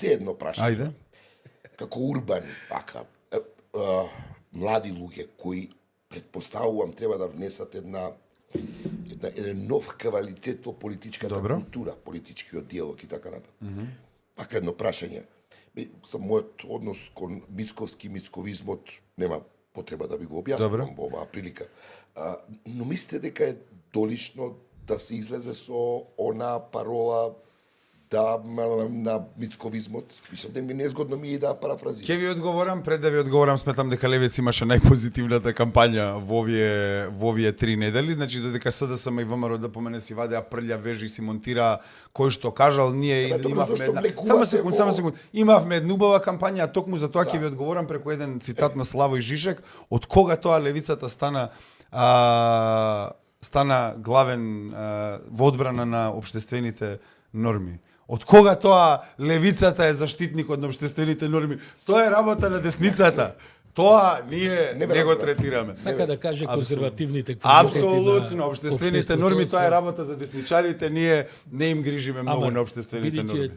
Те едно прашање. Ајде. Како урбан, пака, млади луѓе кои предпоставувам треба да внесат еден нов квалитет во политичката култура, политичкиот диалог и така натаму. Пака едно прашање. За мојот однос кон мицковизмот нема потреба да би го објаснувам во оваа прилика. Но мислите дека е долишно да се излезе со она парола на мицковизмот? Мислам да ми незгодно ми е да парафразирам. Ке ви одговорам, пред да ви одговорам, сметам дека Левица имаше најпозитивната кампања во овие 3 недели, значи додека СДСМ и ВМРО да помене си вадеа прља вежи и си монтира кој што кажал, ние имавме Само секунд. Имавме една убава кампања, а токму за тоа ќе ви одговорам преку еден цитат на Славој Жишек, од кога тоа Левицата стана главен во одбрана на општествените норми. Од кога тоа Левицата е заштитникот на општествените норми? Тоа е работа на десницата. Тоа ние не го третираме. Сака да каже конзервативните квалитети. Апсолутно, општествените норми тоа е работа за десничарите, ние не им грижиме многу на општествените норми.